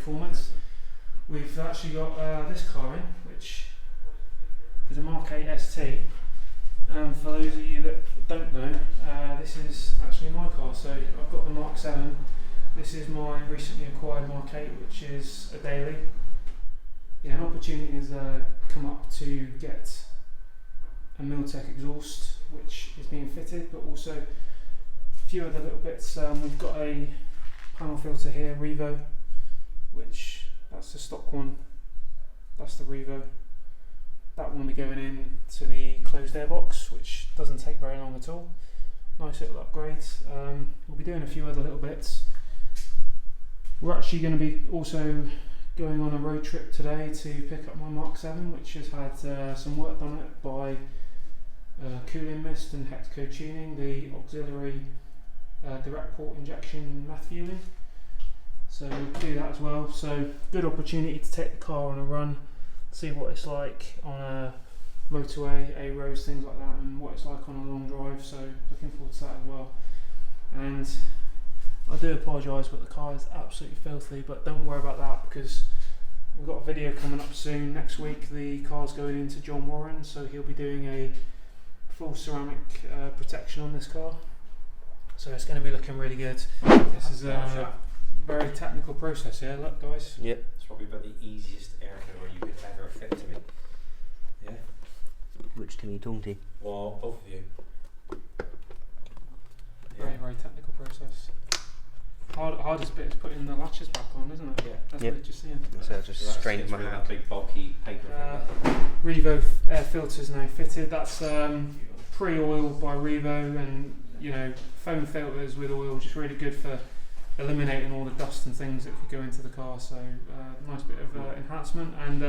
performance. We've actually got this car in, which is a Mk8 ST. For those of you that don't know, this is actually my car. So I've got the Mark 7. This is my recently acquired Mark 8, which is a daily. Yeah, an opportunity has come up to get a Milltek exhaust, which is being fitted, but also a few other little bits. We've got a panel filter here, Revo, which that's the stock one. That's the Revo. That one will be going in to the closed air box, which doesn't take very long at all. Nice little upgrade. We'll be doing a few other little bits. We're actually going to be also going on a road trip today to pick up my Mark 7, which has had some work done on it by cooling mist and hexaco tuning, the auxiliary direct port injection meth fueling. So we'll do that as well. So good opportunity to take the car on a run, see what it's like on a motorway, A roads, things like that, and what it's like on a long drive. So looking forward to that as well. And I do apologise, but the car is absolutely filthy, but don't worry about that because we've got a video coming up soon. Next week the car's going into John Warren, so he'll be doing a full ceramic protection on this car. So it's going to be looking really good. This is a very technical process here, look guys. Yep. It's probably about the easiest air cover you could ever fit to me. Yeah? Which to me, don't he? Well, both of you. Very technical process. Hardest bit is putting the latches back on, isn't it? Yeah. That's what you're just seeing. So I just strained my hand. hand. That big bulky paper Revo air filters now fitted. That's pre-oiled by Revo, and you know, foam filters with oil, just really good for eliminating all the dust and things that could go into the car. So nice bit of enhancement, and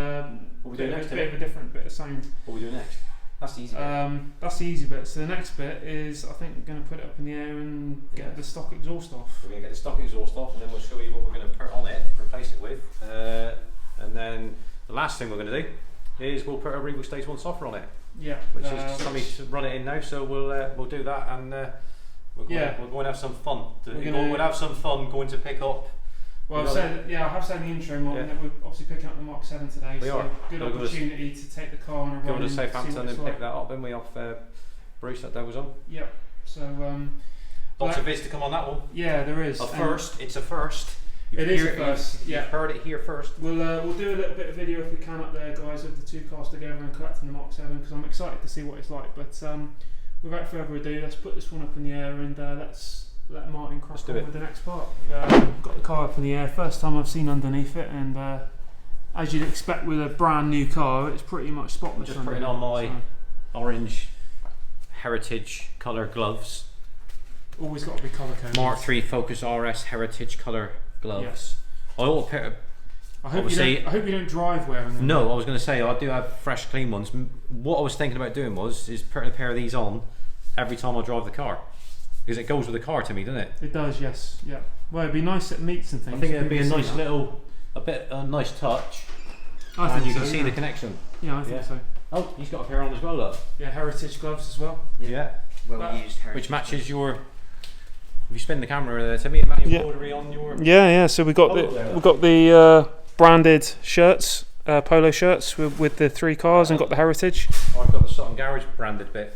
what we doing next? bit of a different bit of sound. What we doing next? That's the easy bit. That's the easy bit. So the next bit is, I think, we're going to put it up in the air and get the stock exhaust off. We're going to get the stock exhaust off, and then we'll show you what we're going to put on it, replace it with, and then the last thing we're going to do is we'll put a Revo Stage 1 softener on it. Yeah. Which is somebody to run it in now, so we'll do that, and we're going to have some fun. We'll have some fun going to pick up. Well, I have said in the intro, Martin, that we're obviously picking up the Mark 7 today. Good opportunity to take the car on a run. Go to Southampton and pick that up, then we off Bruce that was on. Yep. So lots of bits to come on that one. Yeah, there is. It's a first. It is a first. You've heard it here first. We'll do a little bit of video if we can up there, guys, of the two cars together and collecting the Mark 7, because I'm excited to see what it's like. But without further ado, let's put this one up in the air and let's let Martin crack on with the next part. Got the car up in the air, first time I've seen underneath it, and as you'd expect with a brand new car, it's pretty much spotless. I'm just putting on my orange Heritage colour gloves. Always got to be colour coded. Mark 3 Focus RS Heritage colour gloves. Yes. I hope you don't drive wearing them. No, I was going to say I do have fresh, clean ones. What I was thinking about doing is putting a pair of these on every time I drive the car, because it goes with the car to me, doesn't it? It does, yes. Yeah. Well, it'd be nice at meets and things. I think it'd be a nice nice touch. I think you can see the connection. Yeah, I think so. Oh, he's got a pair on as well, look. Yeah, Heritage gloves as well. Yeah. Well used Heritage. Which matches your. If you spin the camera there, to me, embroidery on your. Yeah. So we got the branded shirts, polo shirts with the three cars, and got the Heritage. I've got the Sutton Garage branded bit.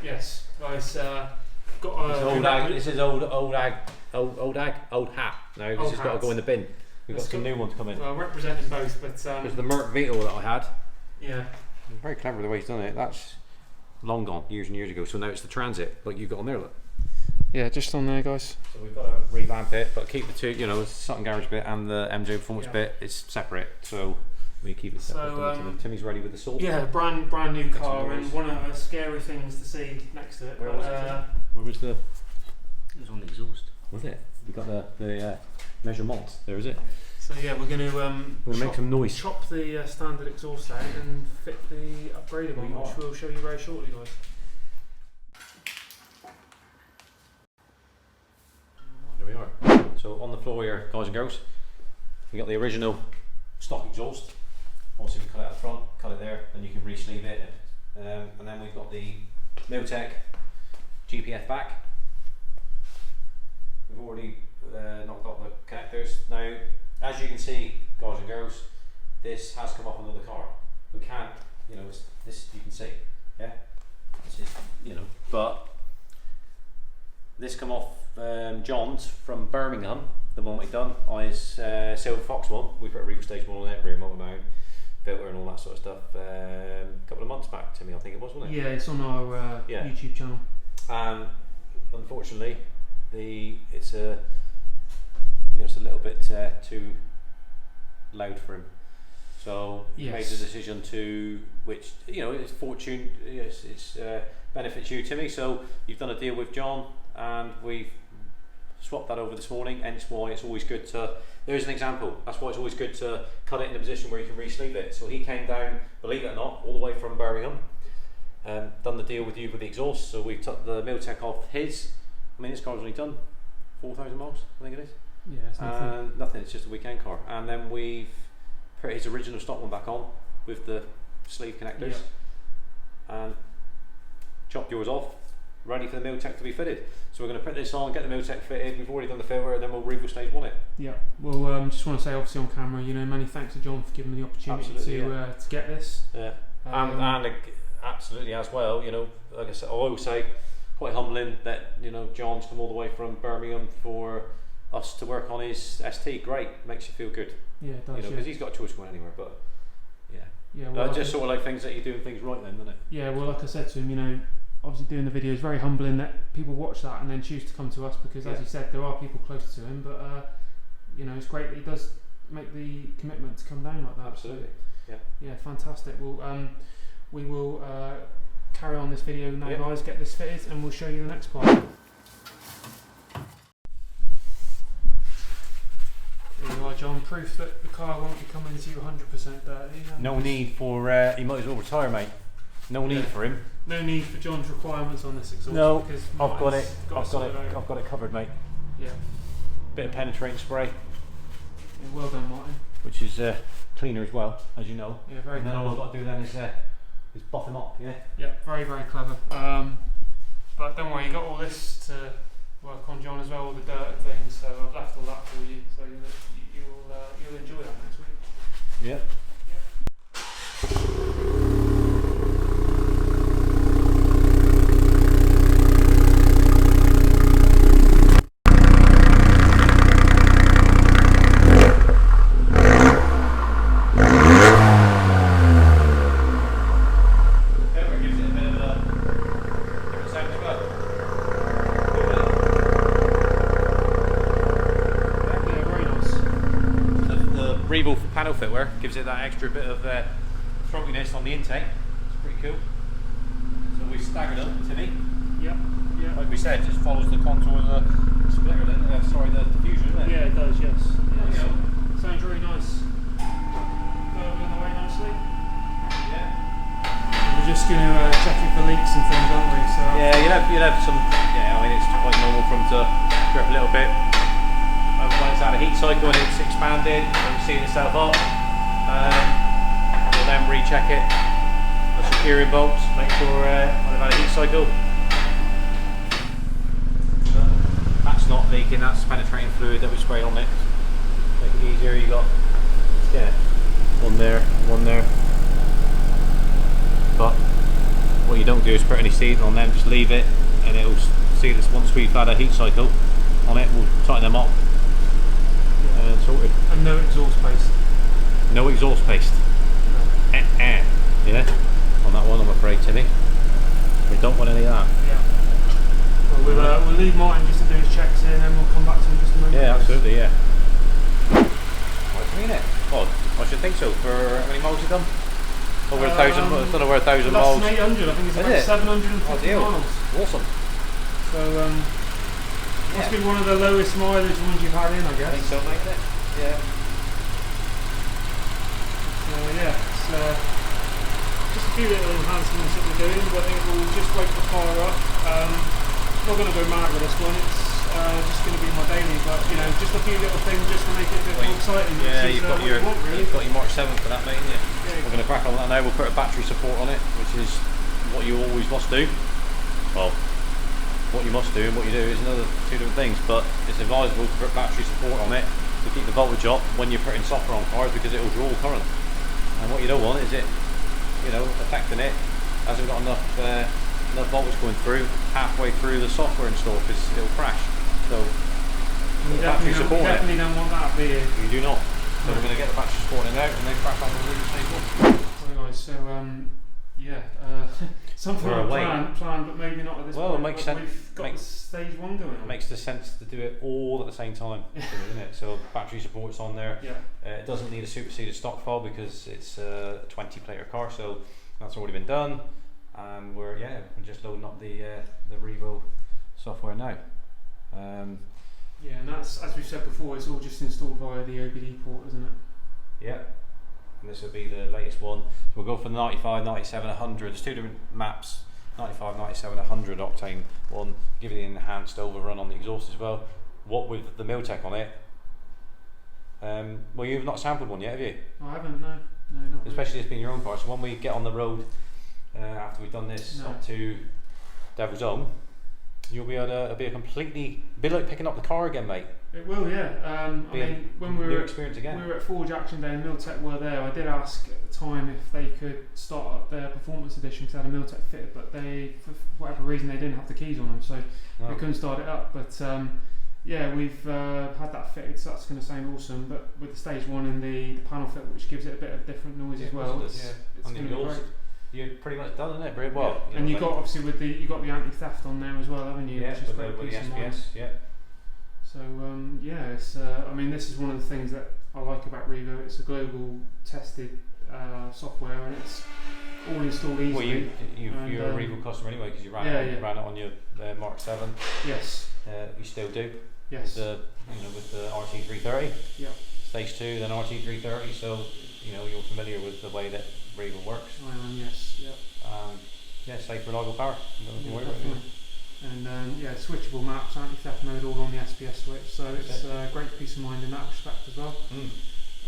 Yes, guys. This is old hat. No, this has got to go in the bin. We've got some new ones coming. Well, representing both, but there's the Merc Vito that I had. Yeah. Very clever the way he's done it. That's long gone, years and years ago. So now it's the Transit, like you've got on there, look. Yeah, just on there, guys. So we've got to revamp it, but keep the two, the Sutton Garage bit and the MJ Performance bit. It's separate, so we keep it separate. So, Timmy's ready with the salt. Yeah, brand new car, and one of the scary things to see next to it. Where was the? It was on the exhaust. Was it? We got the measurement. There is it. So yeah, we're going to make some noise. Chop the standard exhaust out and fit the upgraded one, which we'll show you very shortly, guys. There we are. So on the floor here, guys and girls, we got the original stock exhaust. Obviously, we cut it out the front, cut it there, and you can re-sleeve it. And then we've got the Milltek GPF back. We've already knocked out the connectors. Now, as you can see, guys and girls, this has come off another car. We can't, you know, this you can see, yeah. This is, you know, but this come off John's from Birmingham, the one we done on his Silver Fox one. We put a Revo stage one on it, rear motor mount, filter and all that sort of stuff. A couple of months back, Timmy, I think it was, wasn't it? Yeah, it's on our YouTube channel. And unfortunately, it's a little bit too loud for him. So he made the decision to, which, you know, it's fortune. Yes, it's benefits you, Timmy. So you've done a deal with John, and we've swapped that over this morning. Hence why it's always good to. There's an example. That's why it's always good to cut it in a position where you can re-sleeve it. So he came down, believe it or not, all the way from Birmingham, and done the deal with you with the exhaust. So we took the Milltek off his. I mean, this car's only done 4,000 miles, I think it is. Yeah, it's nothing. Nothing. It's just a weekend car. And then we've put his original stock one back on with the sleeve connectors, and chopped yours off, ready for the Milltek to be fitted. So we're going to put this on, get the Milltek fitted. We've already done the filter, and then we'll Revo stage one it. Yeah. Well, just want to say, obviously on camera, you know, many thanks to John for giving me the opportunity to get this. Yeah. And absolutely as well. You know, like I said, I always say, quite humbling that, you know, John's come all the way from Birmingham for us to work on his ST. Great, makes you feel good. Yeah, it does. You know, because he's got a choice going anywhere. But yeah, well, just sort of like things that you're doing things right then, doesn't it? Yeah, well, like I said to him, you know, obviously doing the video is very humbling that people watch that and then choose to come to us, because as he said, there are people close to him, but you know, it's great that he does make the commitment to come down like that. Absolutely. So, yeah, fantastic. Well, we will carry on this video now, guys, get this fitted, and we'll show you the next part. There you are, John, proof that the car won't be coming to you 100% dirty. No need for, he might as well retire, mate. No need for him. No need for John's requirements on this exhaust. No, because I've got it. I've got it covered, mate. Yeah. Bit of penetrating spray. Yeah, well done, Martin. Which is cleaner as well, as you know. Yeah, very. And then clever. all I've got to do then is buff him up, yeah. Yeah, very, very clever. But don't worry, you got all this to work on, John, as well, all the dirt and things. So I've left all that for you, so you'll enjoy that next week. Yeah. Revo panel footwear gives it that extra bit of throatiness on the intake. It's pretty cool. So we staggered them, Timmy. Yep. Yeah. Like we said, just follows the contour of the splitter. The diffuser, isn't it? Yeah, it does. Yes. Yeah, so sounds really nice. Curving away nicely. Yeah. And we're just going to check it for leaks and things, aren't we? So yeah, you'll have some. Yeah, I mean it's quite normal for them to drip a little bit. When it's had a heat cycle and it's expanded and sealing itself up, we'll then recheck it. The securing bolts, make sure when they've had a heat cycle. That's not leaking, that's penetrating fluid that we sprayed on it. Make it easier, you got one there. But what you don't do is put any sealant on them, just leave it and it'll seal this. Once we've had a heat cycle on it, we'll tighten them up. Sorted. And no exhaust paste. No exhaust paste. No. Yeah. On that one, I'm afraid, Timmy. We don't want any of that. Yeah. Well, we'll leave Martin just to do his checks here, and then we'll come back to him just a moment. Yeah, absolutely. Yeah. What do you mean it? Well, I should think so. For how many miles you done? Over 1,000. It's done over 1,000 miles. Less than 800. I think it's about 750 miles. Awesome. So must be one of the lowest mileage ones you've had in, I guess. I think so, mate. Yeah. So yeah, it's just a few little enhancements that we're doing, but I think we'll just wake the car up. Not going to go mad with this one. It's just going to be my daily, but you know, just a few little things just to make it a bit more exciting. Yeah, you've got your March 7th for that, mate, haven't you? Yeah, we're going to crack on that now. We'll put a battery support on it, which is what you always must do. Well, what you must do and what you do is another two different things, but it's advisable to put battery support on it to keep the voltage up when you're putting software on cars, because it will draw current. And what you don't want is it, you know, affecting it, hasn't got enough voltage going through halfway through the software install, because it will crash. So You the battery support definitely don't want that, do you? you do not. So we're going to get the battery supporting out and then crack on with the stage one. Well, guys, so something We're away. planned, but maybe not at this Well, point. it makes but sense. We've got stage 1 going on. It makes the sense to do it all at the same time, doesn't it? So battery support's on there. Yeah. It doesn't need a superseded stock file because it's a 20 plater car, so that's already been done. And we're just loading up the Revo software now. Yeah, and that's, as we said before, it's all just installed via the OBD port, isn't it? Yeah. And this will be the latest one. So we'll go for the 95, 97, 100. There's two different maps. 95, 97, 100 octane one, give you the enhanced overrun on the exhaust as well. What with the Milltek on it. Well, you've not sampled one yet, have you? I haven't, no, not Especially this being your own car. So when we get on the road after we've done this up to Devil's Own, you'll be able to be like picking up the car again, mate. It will, yeah. I mean, when we new were experience again. We were at Forge Action Day and Milltek were there. I did ask at the time if they could start up their performance edition because they had a Milltek fitted, but they, for whatever reason, they didn't have the keys on them, so they couldn't start it up. But yeah, we've had that fitted, so that's going to sound awesome. But with the stage 1 and the panel fit, which gives it a bit of different noise as well, it's going to be great. You're pretty much done, isn't it? Very well. Yeah. And you got obviously you got the anti-theft on there as well, haven't you? Yeah, which is with great the piece of mind. SPS. Yeah. So yeah, it's, I mean, this is one of the things that I like about Revo. It's a global tested software, and it's all installed easily. Well, you're a Revo customer anyway because you ran it on your Mark 7. Yes. You still do. Yes. With the RT330. Yeah. Stage 2, then RT330. So you're familiar with the way that Revo works. I am. Yes. Yeah. Safe, reliable power. Definitely. And switchable maps, anti-theft mode, all on the SPS switch, so it's a great peace of mind in that respect as well.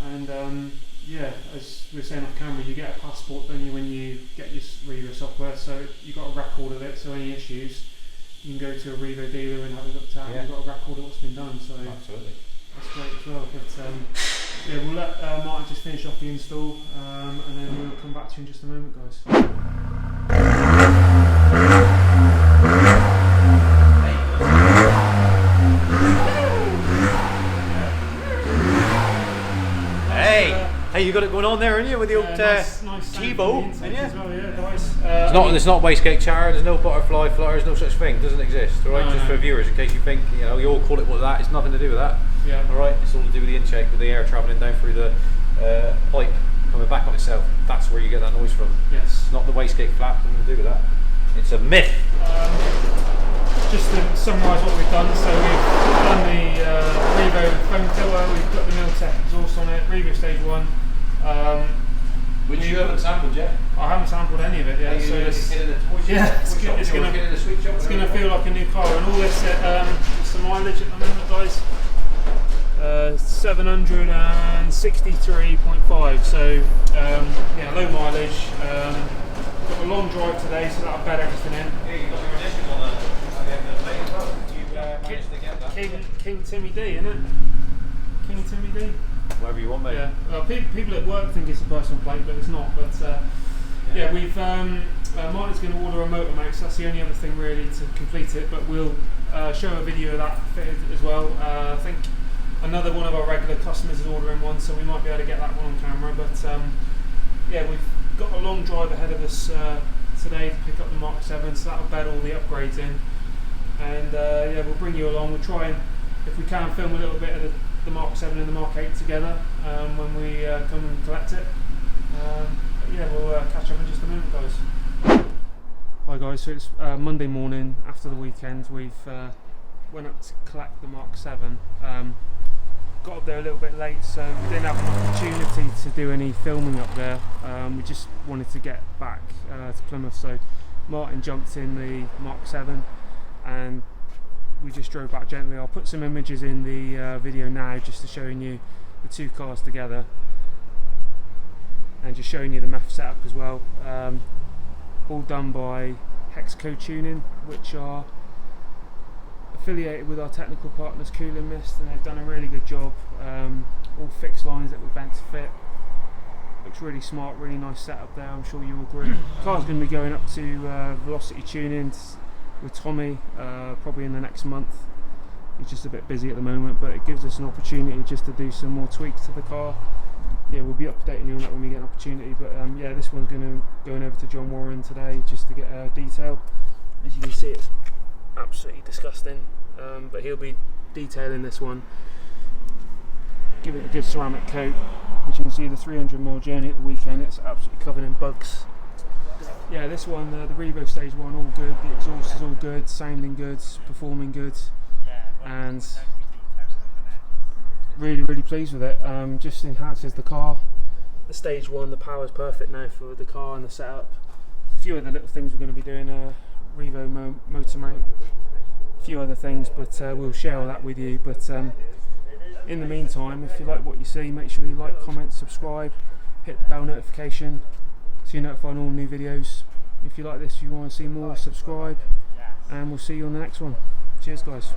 And as we were saying off camera, you get a passport, don't you, when you get your Revo software, so you've got a record of it, so any issues, you can go to a Revo dealer and have it looked at, and you've got a record of what's been done, so absolutely. That's great as well. But we'll let Martin just finish off the install, and then we'll come back to you in just a moment, guys. Hey, you got it going on there, haven't you, with the old nice T-bow, haven't you? As well, yeah, guys. It's not wastegate chatter. There's no butterfly flutters, no such thing. Doesn't exist. All right, just for viewers, in case you think you all call it what that. It's nothing to do with that. Yeah. All right, it's all to do with the intake, with the air travelling down through the pipe, coming back on itself. That's where you get that noise from. Yes. Not the wastegate flap. Nothing to do with that. It's a myth. Just to summarise what we've done, so we've done the Revo foam filter, we've got the Milltek exhaust on it, Revo stage 1. Which you haven't sampled yet? I haven't sampled any of it yet, so it's going to feel like a new car. And all this, it's the mileage at the moment, guys. 763.5. So low mileage. Got a long drive today, so that'll bed everything in. Yeah, you got your initials on the end of the plate as well. You managed to get that. King Timmy D, isn't it? King Timmy D. Whatever you want, mate. Yeah. Well, people at work think it's a personal plate, but it's not. But we've Martin's going to order a motor mount, so that's the only other thing really to complete it. But we'll show a video of that fitted as well. I think another one of our regular customers is ordering one, so we might be able to get that one on camera. But we've got a long drive ahead of us today to pick up the Mark 7, so that'll bed all the upgrades in. And we'll bring you along. We'll try and, if we can, film a little bit of the Mark 7 and the Mark 8 together when we come and collect it. We'll catch up in just a minute, guys. Hi guys, so it's Monday morning after the weekend. We've went up to collect the Mark 7. Got up there a little bit late, so we didn't have an opportunity to do any filming up there. We just wanted to get back to Plymouth, so Martin jumped in the Mark 7 and we just drove back gently. I'll put some images in the video now just to showing you the two cars together and just showing you the MEF setup as well. All done by Hexco Tuning, which are a affiliated with our technical partners Cooling Mist, and they've done a really good job. All fixed lines that were bent to fit. Looks really smart, really nice setup there, I'm sure you will agree. The car's going to be going up to velocity tunings with Tommy probably in the next month. He's just a bit busy at the moment, but it gives us an opportunity just to do some more tweaks to the car. Yeah, we'll be updating you on that when we get an opportunity, but yeah, this one's going over to John Warren today just to get a detail. As you can see, it's absolutely disgusting, but he'll be detailing this one, give it a good ceramic coat. As you can see, the 300mm journey at the weekend, it's absolutely covered in bugs. Yeah, this one, the Revo Stage 1, all good, the exhaust is all good, sounding good, performing good, and really pleased with it. Just enhances the car. The Stage 1, the power's perfect now for the car and the setup. A few other little things we're going to be doing, Revo motor mount, a few other things, but we'll share all that with you. But in the meantime, if you like what you see, make sure you like, comment, subscribe, hit the bell notification so you're notified on all new videos. If you like this, if you want to see more, subscribe, and we'll see you on the next one. Cheers guys.